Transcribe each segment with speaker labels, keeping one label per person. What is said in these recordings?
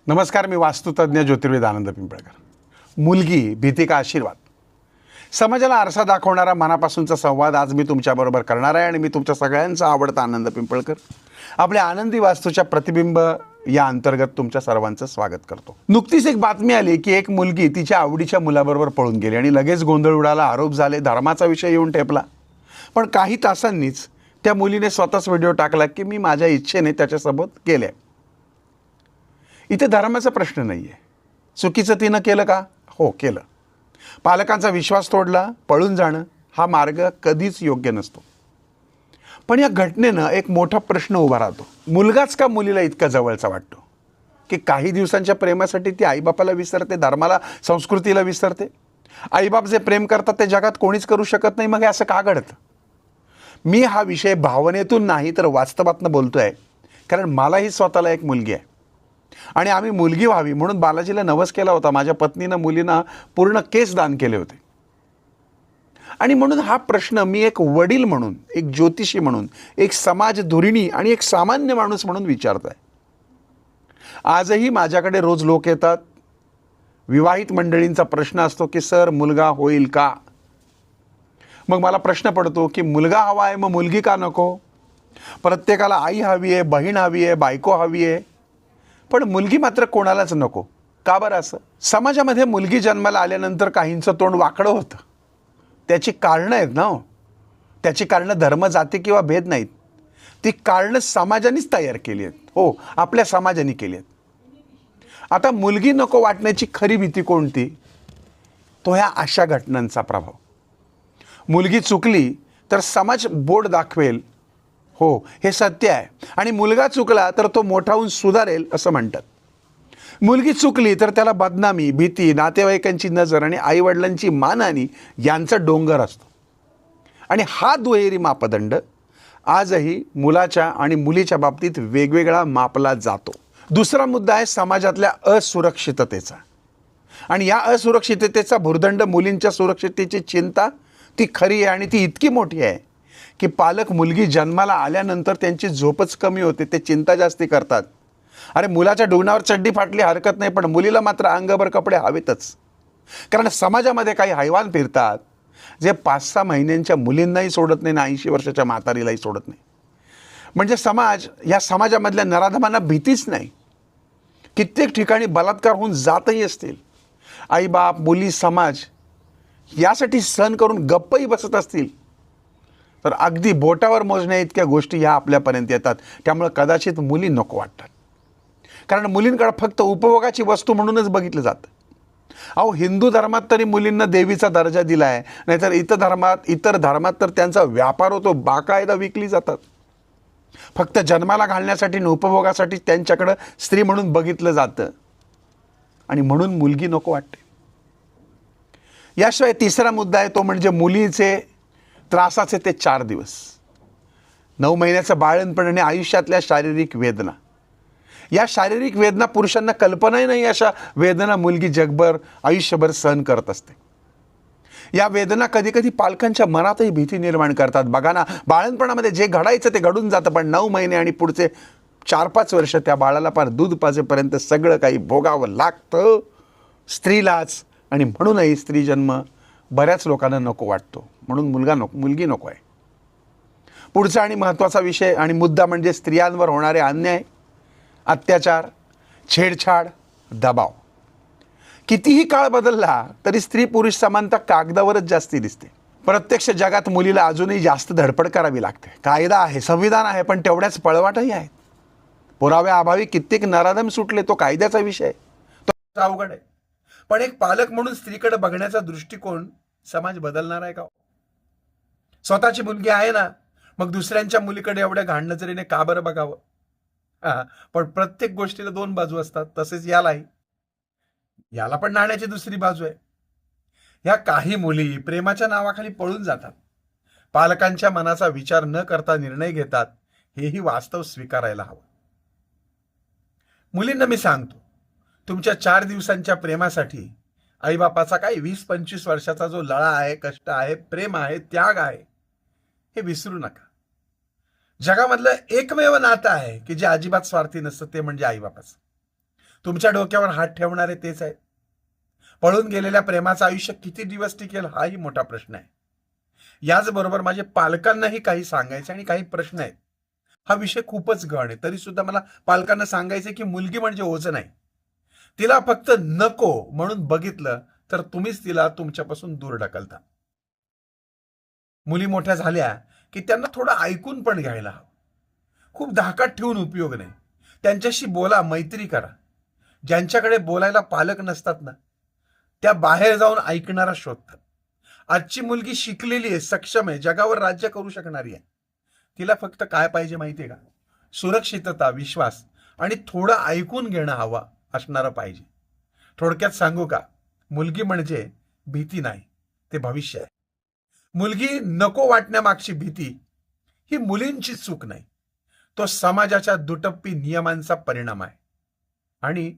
Speaker 1: नमस्कार, मी वास्तुतज्ञ ज्योतिर्वेद आनंद पिंपळकर. मुलगी भीती का आशीर्वाद? समाजाला आरसा दाखवणारा मनापासूनचा संवाद आज मी तुमच्याबरोबर करणार आहे आणि मी तुमच्या सगळ्यांचा आवडता आनंद पिंपळकर आपल्या आनंदी वास्तूच्या प्रतिबिंब या अंतर्गत तुमच्या सर्वांचं स्वागत करतो. नुकतीच एक बातमी आली की एक मुलगी तिच्या आवडीच्या मुलाबरोबर पळून गेली आणि लगेच गोंधळ उडाला, आरोप झाले, धर्माचा विषय येऊन ठेपला. पण काही तासांनीच त्या मुलीने स्वतःच व्हिडिओ टाकला की मी माझ्या इच्छेने त्याच्यासोबत गेले. इथे धर्माचा प्रश्न नाही आहे. चुकीचं तिनं केलं का? हो, केलं. पालकांचा विश्वास तोडला, पळून जाणं हा मार्ग कधीच योग्य नसतो. पण या घटनेनं एक मोठा प्रश्न उभा राहतो. मुलगाच का मुलीला इतका जवळचा वाटतो की काही दिवसांच्या प्रेमासाठी ती आईबापाला विसरते, धर्माला, संस्कृतीला विसरते? आईबाप जे प्रेम करतात ते जगात कोणीच करू शकत नाही. मग हे असं का घडतं? मी हा विषय भावनेतून नाही तर वास्तवातनं बोलतो आहे, कारण मलाही स्वतःला एक मुलगी आहे आणि आम्ही मुलगी व्हावी म्हणून बालाजीला नवस केला होता. माझ्या पत्नीनं मुलींना पूर्ण केस दान केले होते. आणि म्हणून हा प्रश्न मी एक वडील म्हणून, एक ज्योतिषी म्हणून, एक समाज धुरिणी आणि एक सामान्य माणूस म्हणून विचारतो आहे. आजही माझ्याकडे रोज लोक येतात. विवाहित मंडळींचा प्रश्न असतो की सर, मुलगा होईल का? मग मला प्रश्न पडतो की मुलगा हवा आहे, मग मुलगी का नको? प्रत्येकाला आई हवी आहे, बहीण हवी आहे, बायको हवी आहे, पण मुलगी मात्र कोणालाच नको. का बरं असं? समाजामध्ये मुलगी जन्माला आल्यानंतर काहींचं तोंड वाकडं होतं. त्याची कारणं आहेत ना हो. त्याची कारणं धर्म, जाती किंवा भेद नाहीत. ती कारणं समाजानेच तयार केली आहेत. हो, आपल्या समाजाने केली आहेत. आता मुलगी नको वाटण्याची खरी भीती कोणती? तो ह्या अशा घटनांचा प्रभाव. मुलगी चुकली तर समाज बोट दाखवेल, हो हे सत्य आहे, आणि मुलगा चुकला तर तो मोठा होऊन सुधारेल असं म्हणतात. मुलगी चुकली तर त्याला बदनामी, भीती, नातेवाईकांची नजर आणि आईवडिलांची मानहानी यांचा डोंगर असतो. आणि हा दुहेरी मापदंड आजही मुलाच्या आणि मुलीच्या बाबतीत वेगवेगळा मापला जातो. दुसरा मुद्दा आहे समाजातल्या असुरक्षिततेचा. आणि या असुरक्षिततेचा भुर्दंड मुलींच्या सुरक्षिततेची चिंता ती खरी आहे आणि ती इतकी मोठी आहे की पालक मुलगी जन्माला आल्यानंतर त्यांची झोपच कमी होते, ते चिंता जास्ती करतात. अरे, मुलाच्या डोंगणावर चड्डी फाटली हरकत नाही, पण मुलीला मात्र अंगभर कपडे हवेतच. कारण समाजामध्ये काही हैवान फिरतात जे 5-6 महिन्यांच्या मुलींनाही सोडत नाही ना 80 वर्षाच्या म्हातारीलाही सोडत नाही. म्हणजे या समाजामधल्या नराधमांना भीतीच नाही. कित्येक ठिकाणी बलात्कार होऊन जातही असतील. आईबाप, मुली, समाज यासाठी सहन करून गप्पही बसत असतील तर अगदी बोटावर मोजण्या इतक्या गोष्टी ह्या आपल्यापर्यंत येतात. त्यामुळे कदाचित मुली नको वाटतात, कारण मुलींकडे फक्त उपभोगाची वस्तू म्हणूनच बघितलं जातं. अहो, हिंदू धर्मात तरी मुलींना देवीचा दर्जा दिला आहे, नाहीतर इतर धर्मात तर त्यांचा व्यापार होतो, बाकायदा विकली जातात. फक्त जन्माला घालण्यासाठी आणि उपभोगासाठी त्यांच्याकडं स्त्री म्हणून बघितलं जातं आणि म्हणून मुलगी नको वाटते. याशिवाय तिसरा मुद्दा आहे तो म्हणजे मुलीचे त्रासाचे ते 4 दिवस, 9 महिन्याचं बाळंतपण आणि आयुष्यातल्या शारीरिक वेदना. या शारीरिक वेदना पुरुषांना कल्पनाही नाही, अशा वेदना मुलगी जगभर, आयुष्यभर सहन करत असते. या वेदना कधी कधी पालकांच्या मनातही भीती निर्माण करतात. बघा ना, बाळंतपणामध्ये जे घडायचं ते घडून जातं, पण 9 महिने आणि पुढचे 4-5 वर्ष त्या बाळाला पार दूध पाजेपर्यंत सगळं काही भोगावं लागतं स्त्रीलाच. आणि म्हणूनही स्त्री जन्म बऱ्याच लोकांना नको वाटतो, म्हणून मुलगी नको आहे. पुढचा आणि महत्त्वाचा विषय आणि मुद्दा म्हणजे स्त्रियांवर होणारे अन्याय, अत्याचार, छेडछाड, दबाव. कितीही काळ बदलला तरी स्त्री पुरुष समानता कागदावरच जास्ती दिसते. प्रत्यक्ष जगात मुलीला अजूनही जास्त धडपड करावी लागते. कायदा आहे, संविधान आहे, पण तेवढ्याच पळवाटही आहेत. पुराव्याअभावी कित्येक नराधम सुटले, तो कायद्याचा विषय, तो अवघड आहे. पण एक पालक म्हणून स्त्रीकडे बघण्याचा दृष्टिकोन समाज बदलणार आहे का? स्वतःची मुलगी आहे ना, मग दुसऱ्यांच्या मुलीकडे एवढ्या घाण नजरेने का बरं बघावं? पण प्रत्येक गोष्टीला 2 बाजू असतात, तसेच याला पण नाण्याची दुसरी बाजू आहे. ह्या काही मुली प्रेमाच्या नावाखाली पळून जातात, पालकांच्या मनाचा विचार न करता निर्णय घेतात. हेही वास्तव स्वीकारायला हवं. मुलींना मी सांगतो, तुमच्या 4 दिवसांच्या प्रेमासाठी आईबापाचा काही 20-25 वर्षाचा जो लळा आहे, कष्ट आहे, प्रेम आहे, त्याग आहे, हे विसरू नका. जगामधलं एकमेव नातं आहे की जे अजिबात स्वार्थी नसतं, ते म्हणजे आईबापाचं. तुमच्या डोक्यावर हात ठेवणारे तेच आहेत. पळून गेलेल्या प्रेमाचं आयुष्य किती दिवस टिकेल हाही मोठा प्रश्न आहे. याचबरोबर माझ्या पालकांनाही काही सांगायचे आणि काही प्रश्न आहेत. हा विषय खूपच गहन आहे, तरी सुद्धा मला पालकांना सांगायचे की मुलगी म्हणजे ओझं नाही. तिला फक्त नको म्हणून बघितलं तर तुम्हीच तिला तुमच्यापासून दूर ढकलता. मुली मोठ्या झाल्या की त्यांना थोडं ऐकून पण घ्यायला हवं. खूप धाकात ठेवून उपयोग नाही. त्यांच्याशी बोला, मैत्री करा. ज्यांच्याकडे बोलायला पालक नसतात ना, त्या बाहेर जाऊन ऐकणारा शोधतात. आजची मुलगी शिकलेली आहे, सक्षम आहे, जगावर राज्य करू शकणारी आहे. तिला फक्त काय पाहिजे माहितीये का? सुरक्षितता, विश्वास आणि थोडं ऐकून घेणं हवा असणारं पाहिजे. थोडक्यात सांगू का, मुलगी म्हणजे भीती नाही, ते भविष्य आहे. मुलगी नको वाटण्यामागची भीती ही मुलींची चूक नाही, तो समाजाच्या दुटप्पी नियमांचा परिणाम आहे. आणि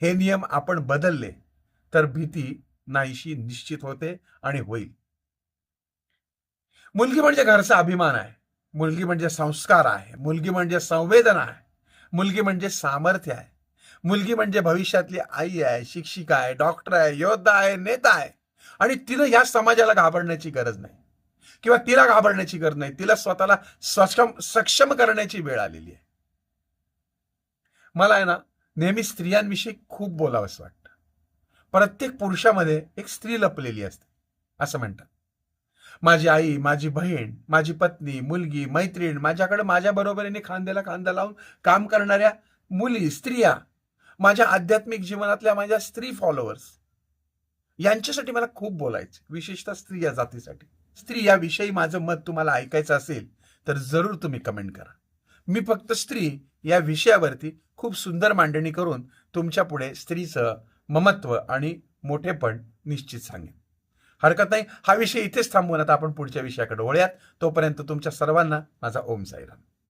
Speaker 1: हे नियम आपण बदलले तर भीती नाहीशी निश्चित होते आणि होईल. मुलगी म्हणजे घरचा अभिमान आहे. मुलगी म्हणजे संस्कार आहे. मुलगी म्हणजे संवेदना आहे. मुलगी म्हणजे सामर्थ्य आहे. मुलगी म्हणजे भविष्यातली आई आहे, शिक्षिका आहे, डॉक्टर आहे, योद्धा आहे, नेता आहे. आणि तिनं या समाजाला घाबरण्याची गरज नाही किंवा तिला घाबरण्याची गरज नाही. तिला स्वतःला सक्षम करण्याची वेळ आलेली आहे. मला आहे ना, नेहमी स्त्रियांविषयी खूप बोलावंसं वाटतं. प्रत्येक पुरुषामध्ये एक स्त्री लपलेली असते असं म्हणतात. माझी आई, माझी बहीण, माझी पत्नी, मुलगी, मैत्रीण, माझ्याकडे माझ्या बरोबरीने खांद्याला खांदा लावून काम करणाऱ्या मुली, स्त्रिया, माझ्या आध्यात्मिक जीवनातल्या माझ्या स्त्री फॉलोअर्स, यांच्यासाठी मला खूप बोलायचं, विशेषतः स्त्री या जातीसाठी. स्त्री याविषयी माझं मत तुम्हाला ऐकायचं असेल तर जरूर तुम्ही कमेंट करा. मी फक्त स्त्री या विषयावरती खूप सुंदर मांडणी करून तुमच्या पुढे स्त्रीचं ममत्व आणि मोठेपण निश्चित सांगेन. हरकत नाही. हा विषय इथेच थांबवून आता आपण पुढच्या विषयाकडे वळूयात. तोपर्यंत तुमच्या सर्वांना माझा ओम साईराम.